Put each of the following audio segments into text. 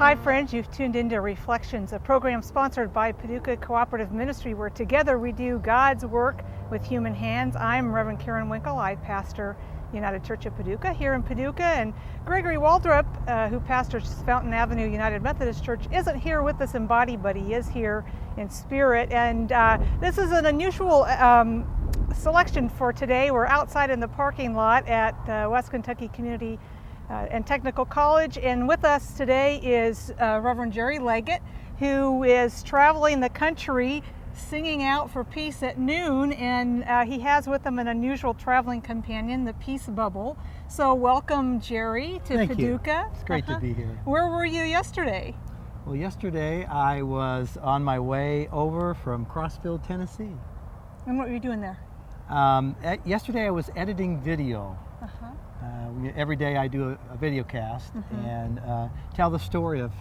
Hi friends, you've tuned into Reflections, a program sponsored by Paducah Cooperative Ministry, where together we do God's work with human hands. I'm Reverend Karen Winkel. I pastor United Church of Paducah here in Paducah, and Gregory Waldrop, who pastors Fountain Avenue United Methodist Church, isn't here with us in body, but he is here in spirit. And this is an unusual selection for today. We're outside in the parking lot at West Kentucky Community and Technical College, and with us today is Reverend Jerry Leggett, who is traveling the country singing out for peace at noon, and he has with him an unusual traveling companion, the Peace Bubble. So welcome, Jerry, to Thank Paducah. You. It's great to be here. Where were you yesterday? Well, yesterday I was on my way over from Crossville, Tennessee. And what were you doing there? Yesterday I was editing video. Every day I do a video cast and tell the story of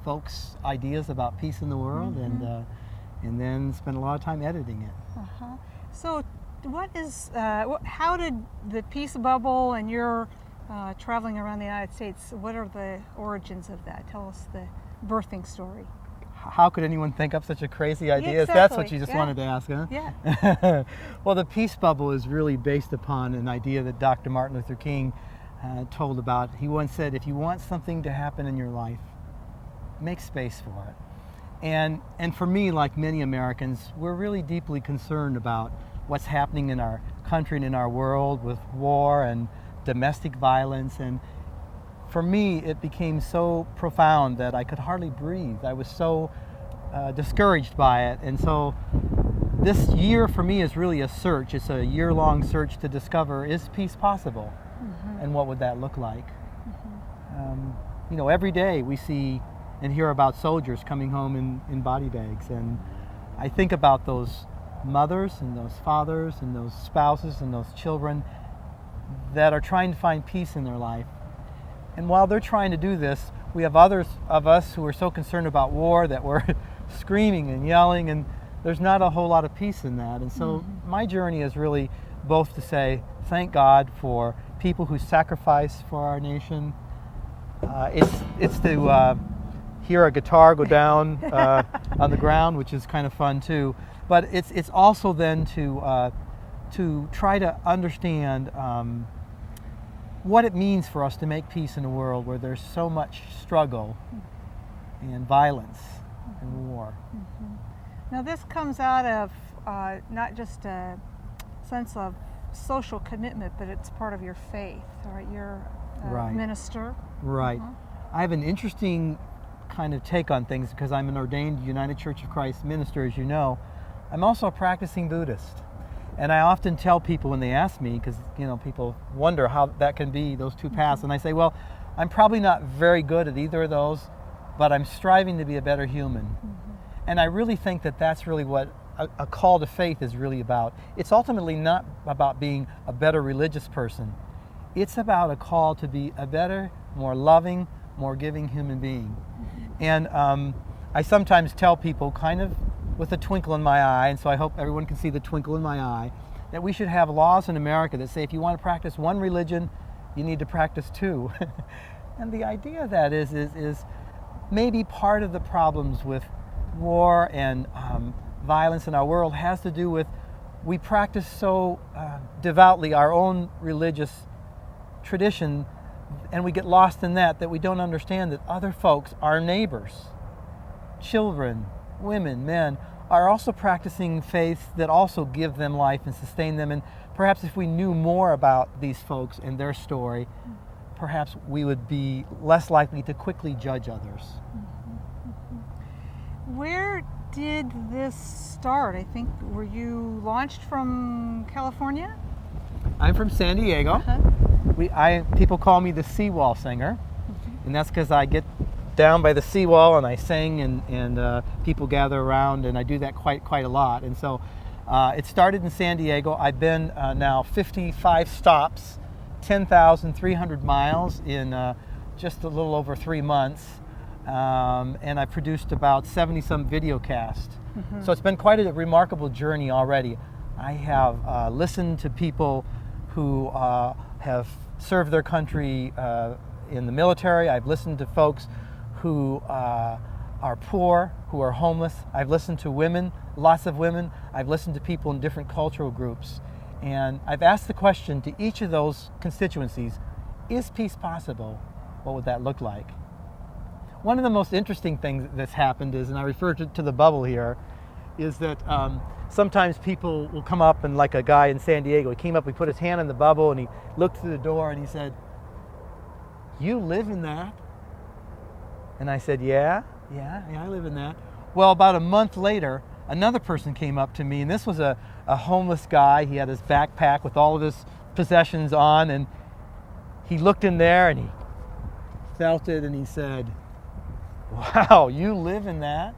folks' ideas about peace in the world, and then spend a lot of time editing it. So what is, how did the Peace Bubble and your traveling around the United States, what are the origins of that? Tell us the birthing story. How could anyone think up such a crazy idea? Exactly. That's what you just wanted to ask, huh? Yeah. Well, the Peace Bubble is really based upon an idea that Dr. Martin Luther King told about. He once said, if you want something to happen in your life, make space for it. And for me, like many Americans, we're really deeply concerned about what's happening in our country and in our world with war and domestic violence. And for me, it became so profound that I could hardly breathe. I was so discouraged by it. And so this year for me is really a search. It's a year-long search to discover, is peace possible? And what would that look like? Every day we see and hear about soldiers coming home in body bags. And I think about those mothers and those fathers and those spouses and those children that are trying to find peace in their life. And while they're trying to do this, we have others of us who are so concerned about war that we're screaming and yelling, and there's not a whole lot of peace in that. And so my journey is really both to say, thank God for people who sacrifice for our nation. It's to hear a guitar go down on the ground, which is kind of fun too. But it's also then to try to understand what it means for us to make peace in a world where there's so much struggle and violence and war. Now this comes out of not just a sense of social commitment, but it's part of your faith, right? You're a minister. Right. I have an interesting kind of take on things because I'm an ordained United Church of Christ minister, as you know. I'm also a practicing Buddhist. And I often tell people when they ask me, because people wonder how that can be, those two paths, and I say, well, I'm probably not very good at either of those, but I'm striving to be a better human. And I really think that that's really what a call to faith is really about. It's ultimately not about being a better religious person. It's about a call to be a better, more loving, more giving human being. And I sometimes tell people, kind of with a twinkle in my eye, and so I hope everyone can see the twinkle in my eye, that we should have laws in America that say if you want to practice one religion, you need to practice two. And the idea of that is maybe part of the problems with war and violence in our world has to do with we practice so devoutly our own religious tradition, and we get lost in that we don't understand that other folks, our neighbors, children, women, men, are also practicing faiths that also give them life and sustain them. And perhaps if we knew more about these folks and their story, perhaps we would be less likely to quickly judge others. Where did this start? I think, were you launched from California? I'm from San Diego. People call me the seawall singer, and that's because I get down by the seawall and I sing and people gather around, and I do that quite a lot. And so it started in San Diego. I've been now 55 stops, 10,300 miles in just a little over 3 months, and I produced about 70 some video casts. So it's been quite a remarkable journey already. I have listened to people who have served their country in the military. I've listened to folks who are poor, who are homeless. I've listened to women, lots of women. I've listened to people in different cultural groups. And I've asked the question to each of those constituencies, is peace possible? What would that look like? One of the most interesting things that's happened is, and I refer to the bubble here, is that sometimes people will come up, and like a guy in San Diego, he came up, he put his hand in the bubble and he looked through the door and he said, "You live in that?" And I said, yeah, I live in that. Well, about a month later, another person came up to me, and this was a homeless guy. He had his backpack with all of his possessions on, and he looked in there and he felt it and he said, "Wow, you live in that?"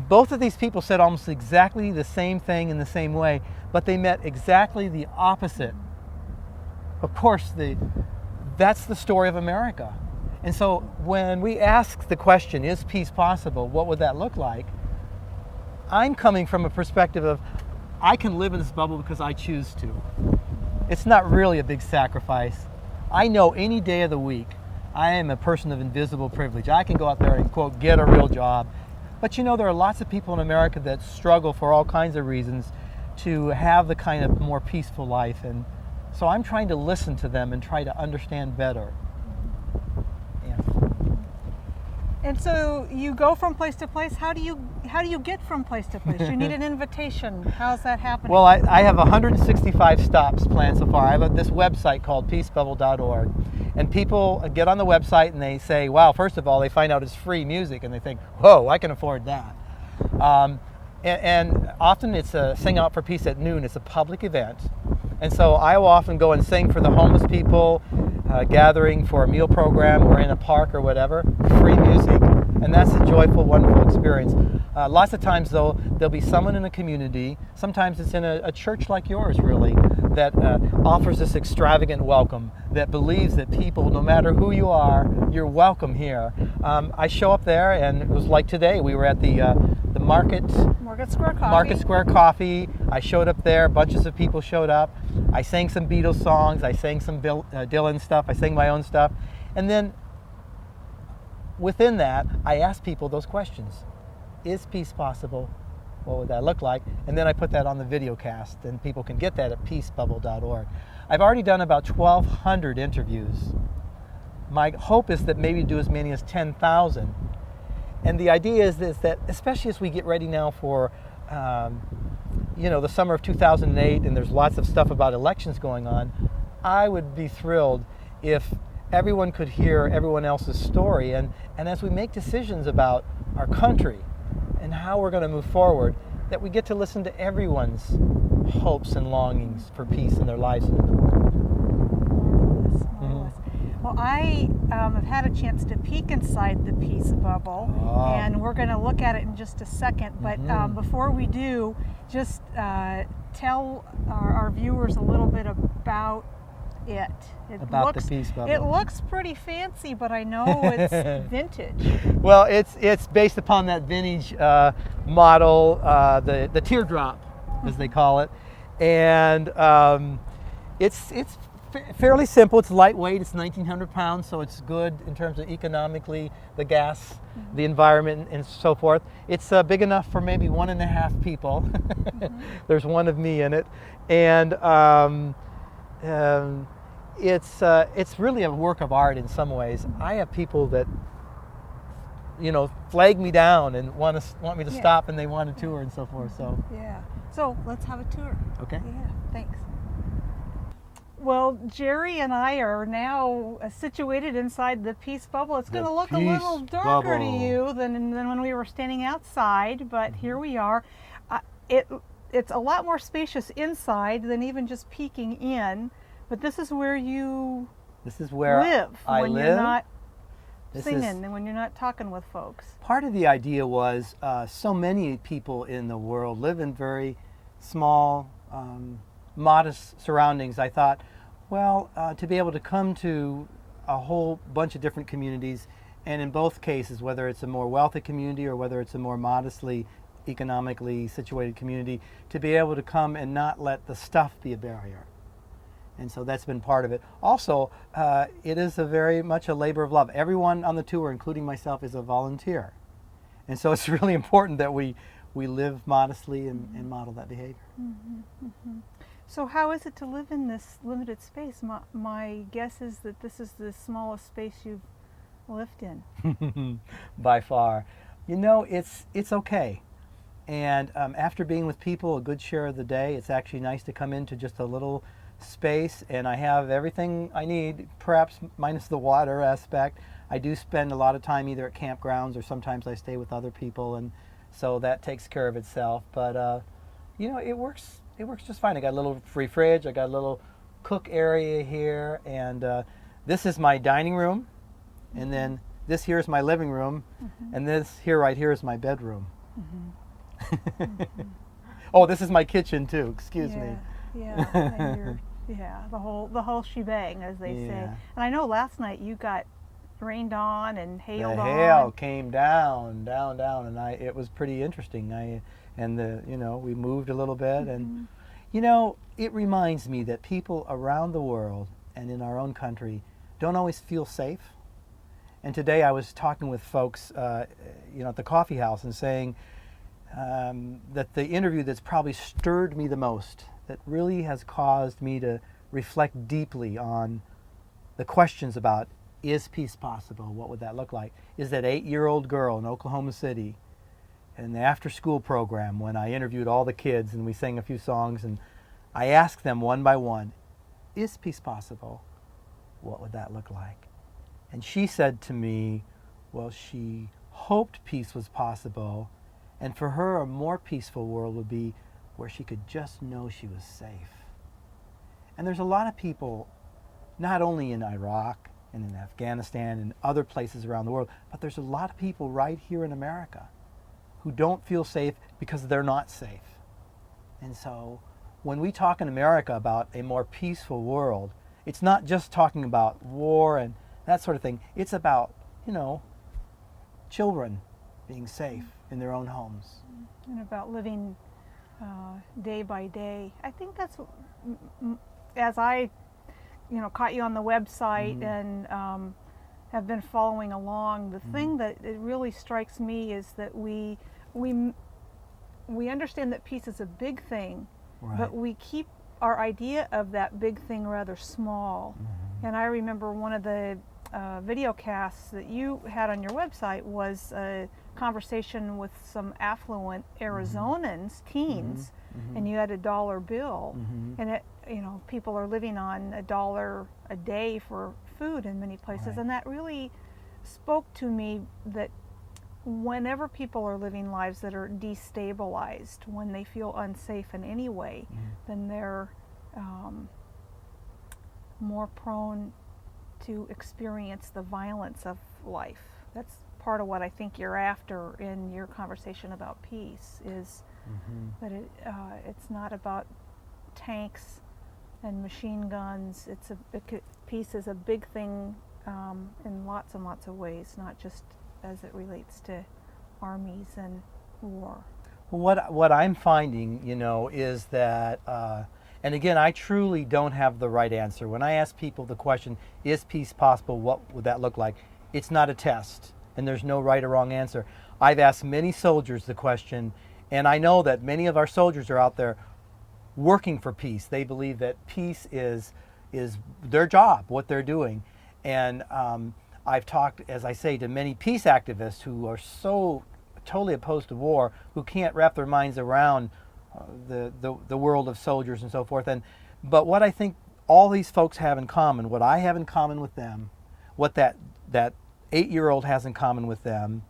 Both of these people said almost exactly the same thing in the same way, but they met exactly the opposite. Of course, that's the story of America. And so when we ask the question, is peace possible? What would that look like? I'm coming from a perspective of, I can live in this bubble because I choose to. It's not really a big sacrifice. I know any day of the week, I am a person of invisible privilege. I can go out there and, quote, get a real job. But you know, there are lots of people in America that struggle for all kinds of reasons to have the kind of more peaceful life. And so I'm trying to listen to them and try to understand better. And so you go from place to place. How do you get from place to place? You need an invitation. How's that happening? Well, I have 165 stops planned so far. I have this website called peacebubble.org. And people get on the website and they say, wow, first of all, they find out it's free music and they think, whoa, I can afford that. And often it's a Sing Out for Peace at noon. It's a public event. And so I will often go and sing for the homeless people, gathering for a meal program or in a park or whatever, free music. And that's a joyful, wonderful experience. Lots of times, though, there'll be someone in a community, sometimes it's in a church like yours, really, that offers this extravagant welcome, that believes that people, no matter who you are, you're welcome here. I show up there, and it was like today. We were at the Market Square Coffee. I showed up there. Bunches of people showed up. I sang some Beatles songs. I sang some Dylan stuff. I sang my own stuff. And then within that, I asked people those questions. Is peace possible? What would that look like? And then I put that on the video cast, and people can get that at peacebubble.org. I've already done about 1,200 interviews. My hope is that maybe do as many as 10,000. And the idea is that, especially as we get ready now for, the summer of 2008, and there's lots of stuff about elections going on, I would be thrilled if everyone could hear everyone else's story. And as we make decisions about our country and how we're going to move forward, that we get to listen to everyone's hopes and longings for peace in their lives and in the world. Marvelous. Well, I have had a chance to peek inside the peace bubble, and we're going to look at it in just a second. But before we do, just tell our viewers a little bit about it. The peace bubble. It looks pretty fancy, but I know it's vintage. Well, it's based upon that vintage model, the teardrop, as they call it, and it's fairly simple. It's lightweight. It's 1,900 pounds, so it's good in terms of economically, the gas, the environment, and so forth. It's big enough for maybe 1.5 people. There's one of me in it, and it's really a work of art in some ways. I have people that flag me down and want me to stop, and they want a tour and so forth. So let's have a tour. Okay. Yeah, thanks. Well, Jerry and I are now situated inside the peace bubble. It's going to look a little darker to you than when we were standing outside, but here we are. It's a lot more spacious inside than even just peeking in. But this is where you live when you're not singing and when you're not talking with folks. Part of the idea was so many people in the world live in very small, modest surroundings. I thought, well, to be able to come to a whole bunch of different communities, and in both cases, whether it's a more wealthy community or whether it's a more modestly economically situated community, to be able to come and not let the stuff be a barrier. And so that's been part of it. Also, it is very much a labor of love. Everyone on the tour, including myself, is a volunteer. And so it's really important that we live modestly and model that behavior. So how is it to live in this limited space? My guess is that this is the smallest space you've lived in. By far. You know, it's okay. And after being with people a good share of the day, it's actually nice to come into just a little space, and I have everything I need, perhaps minus the water aspect. I do spend a lot of time either at campgrounds or sometimes I stay with other people, and so that takes care of itself. But you know, it works just fine. I got a little free fridge, I got a little cook area here, and this is my dining room, and then this here is my living room, and this here right here is my bedroom. Oh, this is my kitchen too, excuse me. Yeah, and the whole shebang, as they say. And I know last night you got rained on and hailed on. The hail came down, and it was pretty interesting. We moved a little bit, and you know, it reminds me that people around the world and in our own country don't always feel safe. And today I was talking with folks, at the coffee house, and saying that the interview that's probably stirred me the most, that really has caused me to reflect deeply on the questions about, is peace possible? What would that look like? Is that 8-year-old girl in Oklahoma City in the after-school program, when I interviewed all the kids and we sang a few songs, and I asked them one by one, is peace possible? What would that look like? And she said to me, well, she hoped peace was possible, and for her a more peaceful world would be where she could just know she was safe. And there's a lot of people, not only in Iraq and in Afghanistan and other places around the world, but there's a lot of people right here in America who don't feel safe because they're not safe. And so when we talk in America about a more peaceful world, it's not just talking about war and that sort of thing. It's about, children being safe in their own homes. And about living day by day. I think that's, as I, caught you on the website and have been following along, the thing that it really strikes me is that we understand that peace is a big thing, but we keep our idea of that big thing rather small. And I remember one of the video casts that you had on your website was a conversation with some affluent Arizonans, teens, and you had $1 bill, and it, people are living on $1 a day for food in many places, and that really spoke to me that whenever people are living lives that are destabilized, when they feel unsafe in any way, then they're more prone to experience the violence of life. That's part of what I think you're after in your conversation about peace, is that it's not about tanks and machine guns. Peace is a big thing in lots and lots of ways, not just as it relates to armies and war. What I'm finding, is that, and again, I truly don't have the right answer. When I ask people the question, is peace possible, what would that look like? It's not a test, and there's no right or wrong answer. I've asked many soldiers the question, and I know that many of our soldiers are out there working for peace. They believe that peace is their job, what they're doing. And I've talked, as I say, to many peace activists who are so totally opposed to war, who can't wrap their minds around the world of soldiers and so forth. But what I think all these folks have in common, what I have in common with them, what that 8-year-old has in common with them,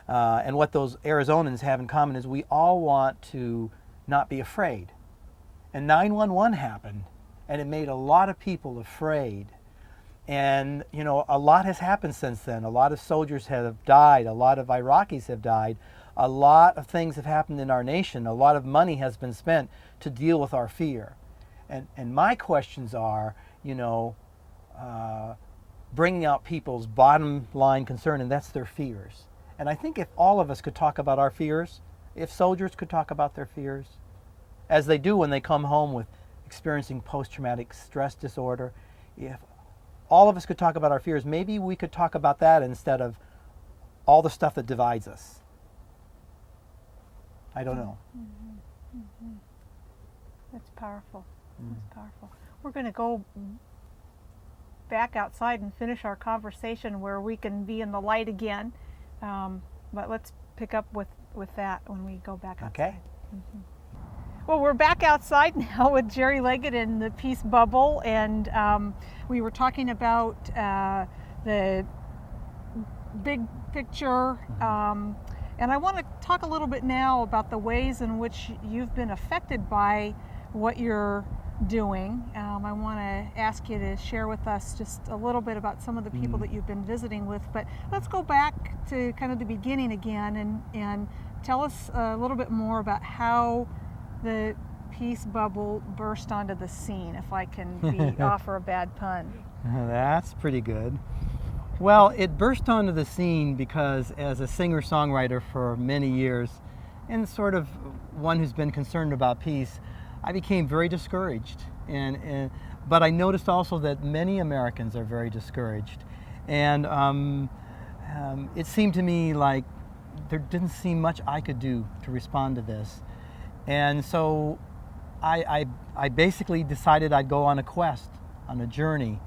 and what those Arizonans have in common, is we all want to not be afraid. And 9/11 happened, and it made a lot of people afraid. And a lot has happened since then. A lot of soldiers have died. A lot of Iraqis have died. A lot of things have happened in our nation. A lot of money has been spent to deal with our fear. And my questions are, bringing out people's bottom line concern, and that's their fears. And I think if all of us could talk about our fears, if soldiers could talk about their fears, as they do when they come home with experiencing post-traumatic stress disorder. If all of us could talk about our fears, maybe we could talk about that instead of all the stuff that divides us. I don't know. Mm-hmm. Mm-hmm. That's powerful. That's powerful. We're going to go back outside and finish our conversation where we can be in the light again. But let's pick up with that when we go back outside. Okay. Mm-hmm. Well, we're back outside now with Jerry Leggett in the Peace Bubble, and we were talking about the big picture. And I want to talk a little bit now about the ways in which you've been affected by what you're doing. I want to ask you to share with us just a little bit about some of the people that you've been visiting with, but let's go back to kind of the beginning again and tell us a little bit more about how the Peace Bubble burst onto the scene, if I can offer a bad pun. That's pretty good. Well, it burst onto the scene because as a singer-songwriter for many years and sort of one who's been concerned about peace, I became very discouraged. But I noticed also that many Americans are very discouraged. And it seemed to me like there didn't seem much I could do to respond to this. And so I basically decided I'd go on a quest, on a journey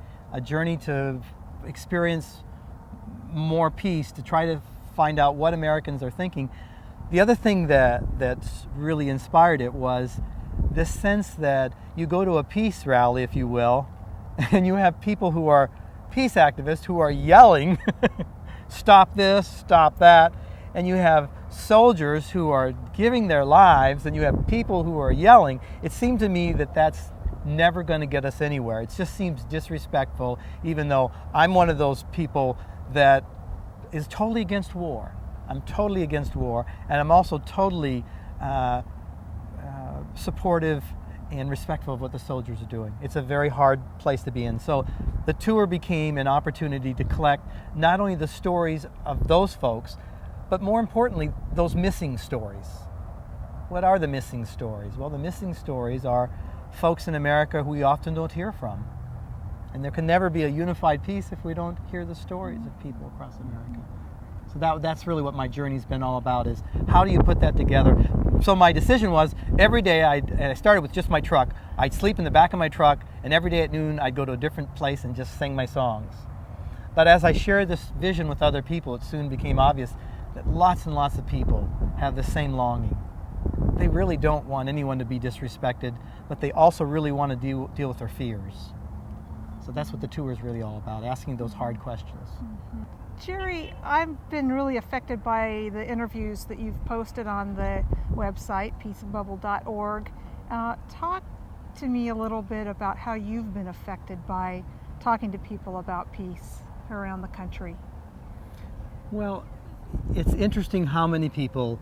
to experience more peace, to try to find out what Americans are thinking. The other thing that's really inspired it was this sense that you go to a peace rally, if you will, and you have people who are peace activists who are yelling, stop this, stop that, and you have soldiers who are giving their lives, and you have people who are yelling. It seemed to me that that's never going to get us anywhere. It just seems disrespectful, even though I'm one of those people that is totally against war. I'm totally against war, and I'm also totally supportive and respectful of what the soldiers are doing. It's a very hard place to be in. So the tour became an opportunity to collect not only the stories of those folks, but more importantly, those missing stories. What are the missing stories? Well, the missing stories are folks in America who we often don't hear from. And there can never be a unified peace if we don't hear the stories of people across America. So that's really what my journey's been all about, is how do you put that together? So my decision was, every day I started with just my truck. I'd sleep in the back of my truck, and every day at noon I'd go to a different place and just sing my songs. But as I shared this vision with other people, it soon became obvious that lots and lots of people have the same longing. They really don't want anyone to be disrespected, but they also really want to deal with their fears. So that's what the tour is really all about, asking those hard questions. Mm-hmm. Jerry, I've been really affected by the interviews that you've posted on the website, peacebubble.org. Talk to me a little bit about how you've been affected by talking to people about peace around the country. Well, it's interesting how many people,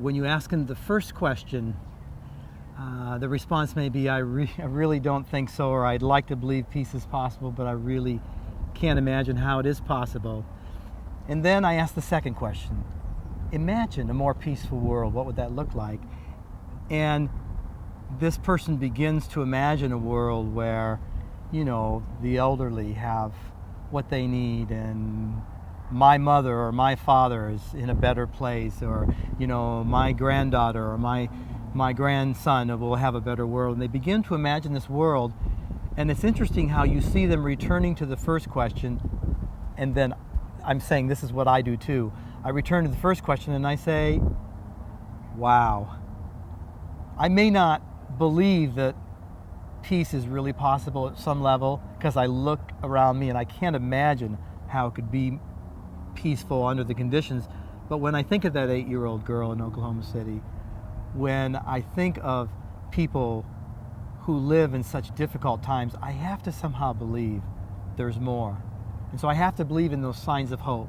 when you ask them the first question, the response may be, I really don't think so, or I'd like to believe peace is possible, but I really can't imagine how it is possible. And then I ask the second question. Imagine a more peaceful world. What would that look like? And this person begins to imagine a world where, the elderly have what they need, and my mother or my father is in a better place, or, my granddaughter or my grandson will have a better world. And they begin to imagine this world. And it's interesting how you see them returning to the first question, and then I'm saying this is what I do too. I return to the first question and I say, wow. I may not believe that peace is really possible at some level, because I look around me and I can't imagine how it could be peaceful under the conditions. But when I think of that 8-year-old girl in Oklahoma City, when I think of people who live in such difficult times, I have to somehow believe there's more. And so I have to believe in those signs of hope.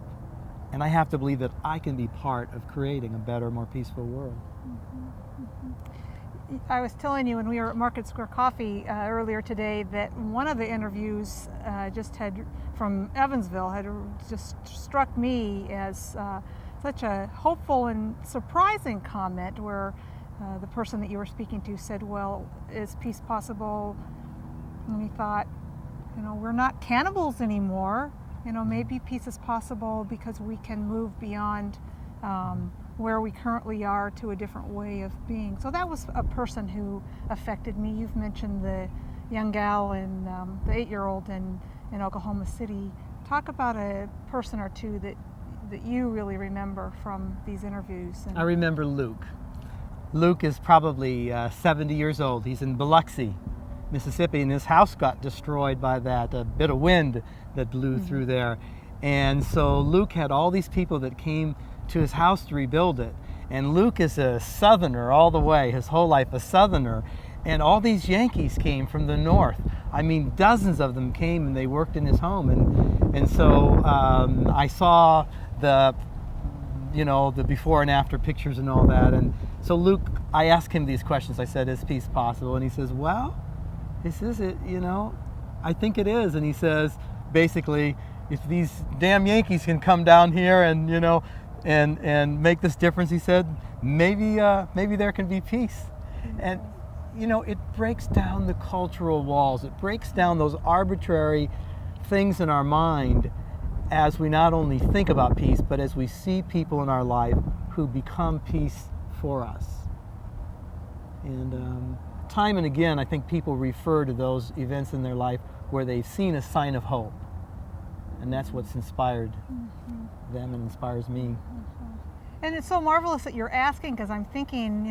And I have to believe that I can be part of creating a better, more peaceful world. Mm-hmm. Mm-hmm. I was telling you when we were at Market Square Coffee earlier today that one of the interviews from Evansville had just struck me as such a hopeful and surprising comment, where the person that you were speaking to said, well, is peace possible? And we thought, we're not cannibals anymore. Maybe peace is possible because we can move beyond where we currently are to a different way of being. So that was a person who affected me. You've mentioned the young gal and the 8-year-old in Oklahoma City. Talk about a person or two that you really remember from these interviews. I remember Luke. Luke is probably 70 years old. He's in Biloxi, Mississippi, and his house got destroyed by that bit of wind that blew through there. And so Luke had all these people that came to his house to rebuild it. And Luke is a Southerner all the way, his whole life a Southerner. And all these Yankees came from the north. I mean, dozens of them came and they worked in his home. And so I saw the before and after pictures and all that. And so Luke, I asked him these questions. I said, is peace possible? And he says, well, I think it is. And he says, basically, if these damn Yankees can come down here and, and make this difference, he said, maybe there can be peace. And, it breaks down the cultural walls. It breaks down those arbitrary things in our mind as we not only think about peace, but as we see people in our life who become peace for us. And time and again, I think people refer to those events in their life where they've seen a sign of hope. And that's what's inspired them and inspires me. And it's so marvelous that you're asking, because I'm thinking,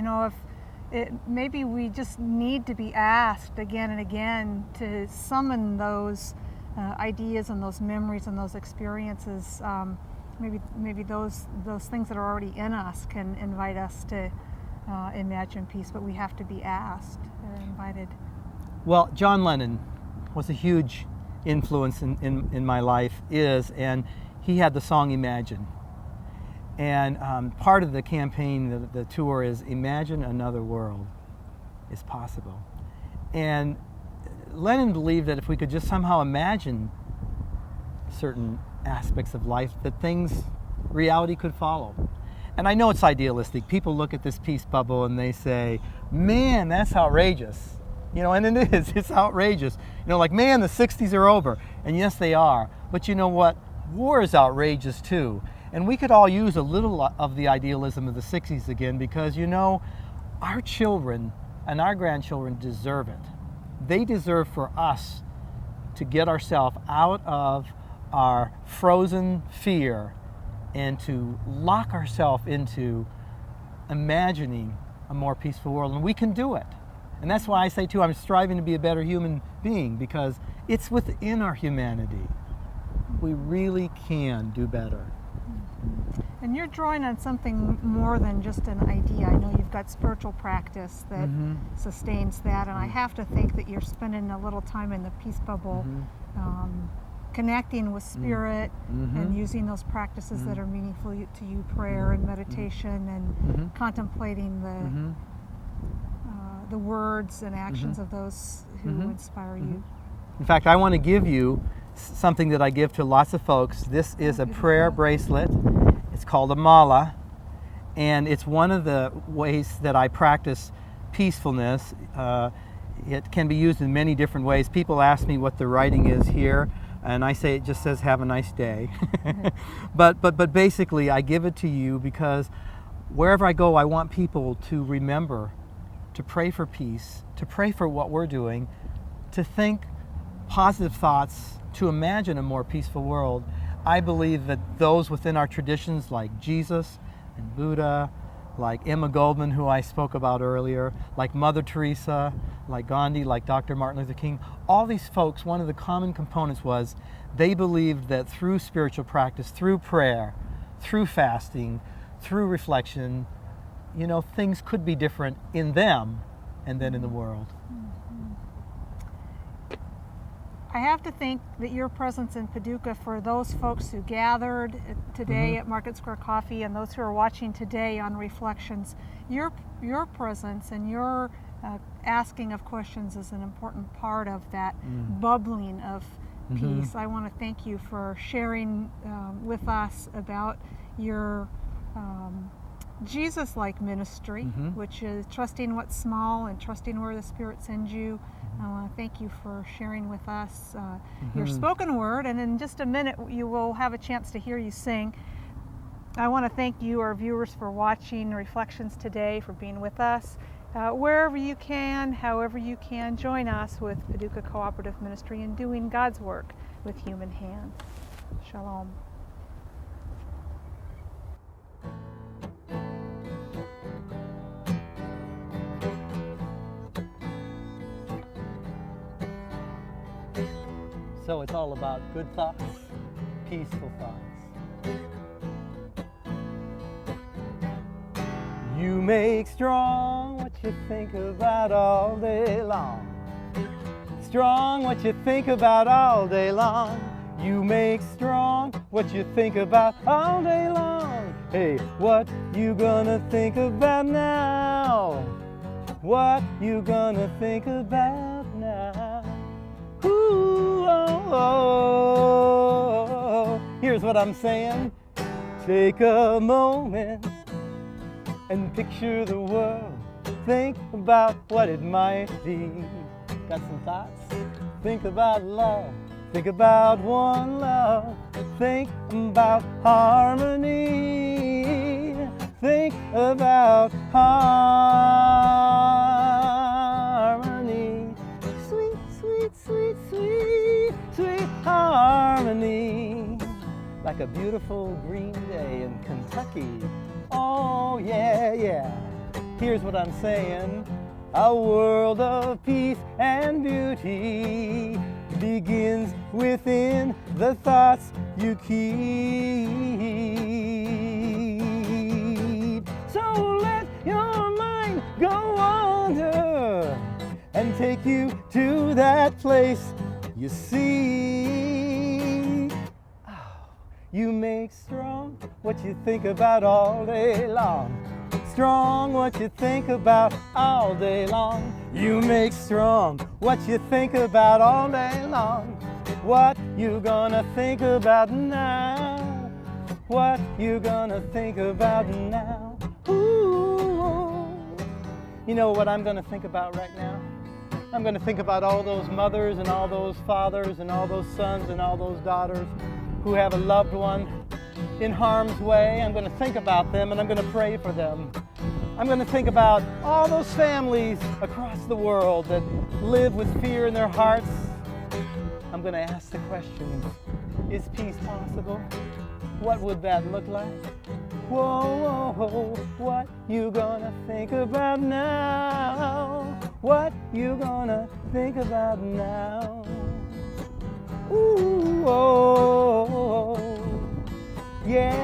if maybe we just need to be asked again and again to summon those ideas and those memories and those experiences. Maybe those things that are already in us can invite us to imagine peace, but we have to be asked or invited. Well, John Lennon was a huge influence in my life, and he had the song Imagine. And part of the campaign, the tour, is Imagine Another World is Possible. And Lennon believed that if we could just somehow imagine certain aspects of life, that reality could follow. And I know it's idealistic. People look at this peace bubble and they say, man, that's outrageous. And it is, it's outrageous. Like, man, the 60s are over. And yes, they are. But you know what? War is outrageous too. And we could all use a little of the idealism of the 60s again, because our children and our grandchildren deserve it. They deserve for us to get ourselves out of our frozen fear and to lock ourselves into imagining a more peaceful world. And we can do it. And that's why I say too, I'm striving to be a better human being, because it's within our humanity. We really can do better. And you're drawing on something more than just an idea. I know you've got spiritual practice that sustains that, and I have to think that you're spending a little time in the peace bubble, connecting with spirit and using those practices that are meaningful to you, prayer and meditation and contemplating the words and actions of those who inspire you. In fact, I want to give you something that I give to lots of folks. This is a prayer bracelet. It's called a mala, and it's one of the ways that I practice peacefulness. It can be used in many different ways. People ask me what the writing is here, and I say it just says "Have a nice day." but basically, I give it to you because wherever I go, I want people to remember to pray for peace, to pray for what we're doing, to think positive thoughts, to imagine a more peaceful world. I believe that those within our traditions, like Jesus and Buddha, like Emma Goldman, who I spoke about earlier, like Mother Teresa, like Gandhi, like Dr. Martin Luther King, all these folks, one of the common components was they believed that through spiritual practice, through prayer, through fasting, through reflection, things could be different in them and then in the world. I have to think that your presence in Paducah, for those folks who gathered today at Market Square Coffee and those who are watching today on Reflections, your presence and your asking of questions is an important part of that bubbling of peace. I want to thank you for sharing with us about your Jesus-like ministry, which is trusting what's small and trusting where the Spirit sends you. I want to thank you for sharing with us your spoken word, and in just a minute you will have a chance to hear you sing. I want to thank you, our viewers, for watching Reflections today, for being with us. Wherever you can, however you can, join us with Paducah Cooperative Ministry in doing God's work with human hands. Shalom. So it's all about good thoughts, peaceful thoughts. You make strong what you think about all day long. Strong what you think about all day long. You make strong what you think about all day long. Hey, what you gonna think about now? What you gonna think about now? Ooh, oh, oh. Here's what I'm saying. Take a moment and picture the world. Think about what it might be. Got some thoughts? Think about love. Think about one love. Think about harmony. Think about harmony. Sweet, sweet, sweet, sweet, sweet harmony. Like a beautiful green day in Kentucky. Oh, yeah, yeah. Here's what I'm saying. A world of peace and beauty begins within the thoughts you keep. So let your mind go wander and take you to that place you see. You make strong what you think about all day long. Strong what you think about all day long. You make strong what you think about all day long. What you gonna think about now? What you gonna think about now? Ooh. You know what I'm gonna think about right now? I'm gonna think about all those mothers and all those fathers and all those sons and all those daughters who have a loved one in harm's way. I'm going to think about them and I'm going to pray for them. I'm going to think about all those families across the world that live with fear in their hearts. I'm going to ask the question, is peace possible? What would that look like? Whoa, whoa, whoa, what you gonna think about now? What you gonna think about now? Ooh, oh, yeah.